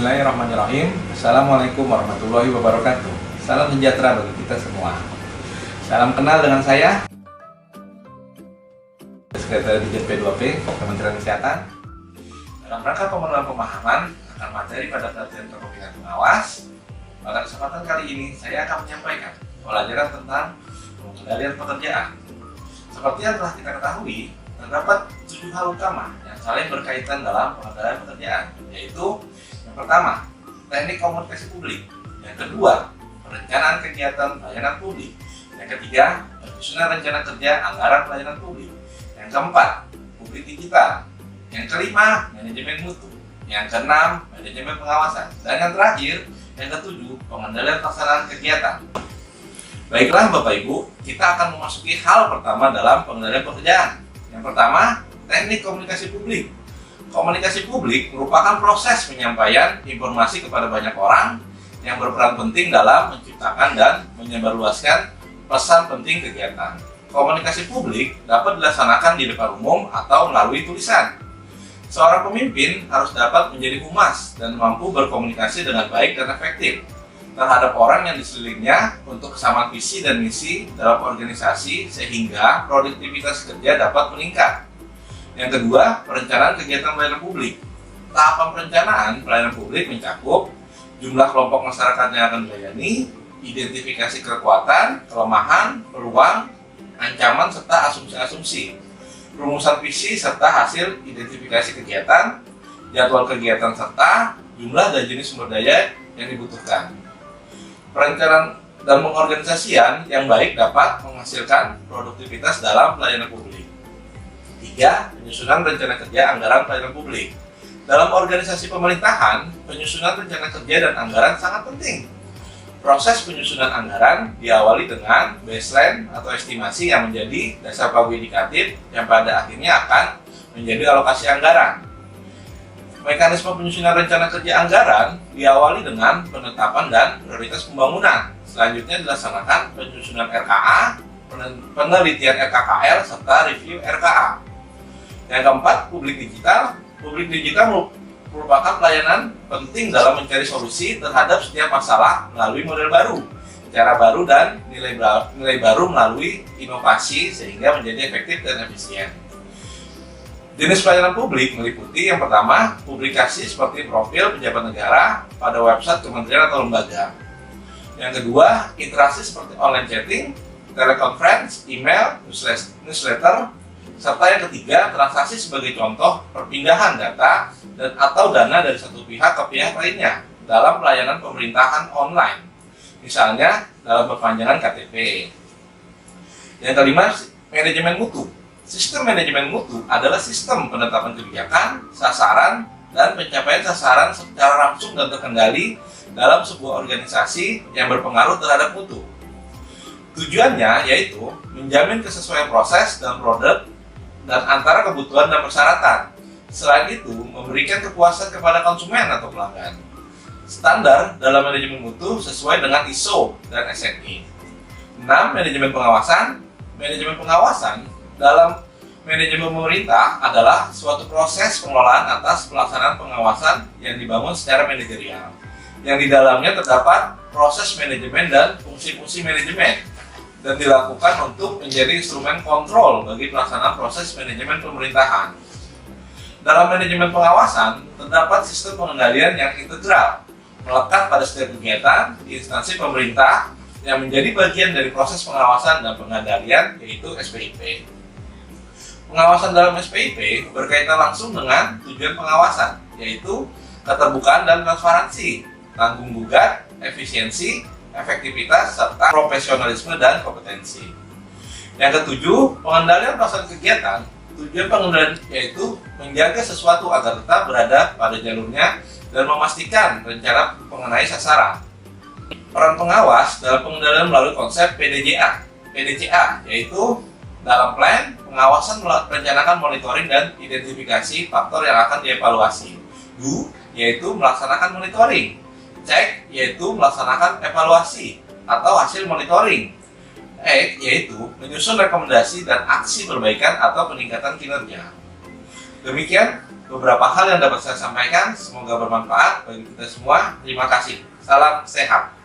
Bismillahirrahmanirrahim. Assalamualaikum warahmatullahi wabarakatuh. Salam sejahtera bagi kita semua. Salam kenal dengan saya, Sekretariat Dirjen P2P Kementerian Kesehatan. Dalam rangka pemenuhan pemahaman akan materi pada pelatihan kepemimpinan pengawas, pada kesempatan kali ini saya akan menyampaikan pelajaran tentang pengendalian pekerjaan. Seperti yang telah kita ketahui, terdapat 7 hal utama yang saling berkaitan dalam pengendalian pekerjaan, yaitu yang pertama, teknik komunikasi publik. Yang kedua, perencanaan kegiatan pelayanan publik. Yang ketiga, penyusunan rencana kerja anggaran pelayanan publik. Yang keempat, publik digital. Yang kelima, manajemen mutu. Yang keenam, manajemen pengawasan. Dan yang terakhir, yang ketujuh, pengendalian pelaksanaan kegiatan. Baiklah Bapak Ibu, kita akan memasuki hal pertama dalam pengendalian pekerjaan. Yang pertama, teknik komunikasi publik. Komunikasi publik merupakan proses penyampaian informasi kepada banyak orang yang berperan penting dalam menciptakan dan menyebarluaskan pesan penting kegiatan. Komunikasi publik dapat dilaksanakan di depan umum atau melalui tulisan. Seorang pemimpin harus dapat menjadi humas dan mampu berkomunikasi dengan baik dan efektif terhadap orang yang diselilingnya untuk kesamaan visi dan misi dalam organisasi sehingga produktivitas kerja dapat meningkat. Yang kedua, perencanaan kegiatan pelayanan publik. Tahapan perencanaan pelayanan publik mencakup jumlah kelompok masyarakat yang akan dilayani, identifikasi kekuatan, kelemahan, peluang, ancaman, serta asumsi-asumsi, rumusan visi serta hasil identifikasi kegiatan, jadwal kegiatan serta jumlah dan jenis sumber daya yang dibutuhkan. Perencanaan dan pengorganisasian yang baik dapat menghasilkan produktivitas dalam pelayanan publik. 3. Penyusunan rencana kerja anggaran pelayanan publik. Dalam organisasi pemerintahan, penyusunan rencana kerja dan anggaran sangat penting. Proses penyusunan anggaran diawali dengan baseline atau estimasi yang menjadi dasar pagu indikatif yang pada akhirnya akan menjadi alokasi anggaran. Mekanisme penyusunan rencana kerja anggaran diawali dengan penetapan dan prioritas pembangunan. Selanjutnya dilaksanakan penyusunan RKA, penelitian RKKL, serta review RKA. Yang keempat, publik digital. Publik digital merupakan pelayanan penting dalam mencari solusi terhadap setiap masalah melalui model baru, cara baru, dan nilai baru melalui inovasi sehingga menjadi efektif dan efisien. Jenis pelayanan publik meliputi yang pertama, publikasi seperti profil pejabat negara pada website kementerian atau lembaga. Yang kedua, interaksi seperti online chatting, teleconference, email, newsletter, serta yang ketiga, transaksi sebagai contoh perpindahan data dan atau dana dari satu pihak ke pihak lainnya dalam pelayanan pemerintahan online, misalnya dalam perpanjangan KTP. Yang kelima, manajemen mutu. Sistem manajemen mutu adalah sistem penetapan kebijakan, sasaran, dan pencapaian sasaran secara langsung dan terkendali dalam sebuah organisasi yang berpengaruh terhadap mutu. Tujuannya yaitu menjamin kesesuaian proses dan produk dan antara kebutuhan dan persyaratan. Selain itu, memberikan kepuasan kepada konsumen atau pelanggan. Standar dalam manajemen mutu sesuai dengan ISO dan SNI. 6. Manajemen pengawasan. Manajemen pengawasan dalam manajemen pemerintah adalah suatu proses pengelolaan atas pelaksanaan pengawasan yang dibangun secara manajerial, yang di dalamnya terdapat proses manajemen dan fungsi-fungsi manajemen, dan dilakukan untuk menjadi instrumen kontrol bagi pelaksanaan proses manajemen pemerintahan. Dalam manajemen pengawasan, terdapat sistem pengendalian yang integral, melekat pada setiap kegiatan di instansi pemerintah yang menjadi bagian dari proses pengawasan dan pengendalian, yaitu SPIP. Pengawasan dalam SPIP berkaitan langsung dengan tujuan pengawasan, yaitu keterbukaan dan transparansi, tanggung gugat, efisiensi, efektivitas, serta profesionalisme dan kompetensi. Yang ketujuh, pengendalian pelaksanaan kegiatan. Tujuan pengendalian yaitu menjaga sesuatu agar tetap berada pada jalurnya dan memastikan rencana mengenai sasaran. Peran pengawas dalam pengendalian melalui konsep PDCA. PDCA yaitu dalam plan, pengawasan merencanakan monitoring dan identifikasi faktor yang akan dievaluasi. Do yaitu melaksanakan monitoring. Cek yaitu melaksanakan evaluasi atau hasil monitoring. Act yaitu menyusun rekomendasi dan aksi perbaikan atau peningkatan kinerja. Demikian beberapa hal yang dapat saya sampaikan, semoga bermanfaat bagi kita semua. Terima kasih. Salam sehat.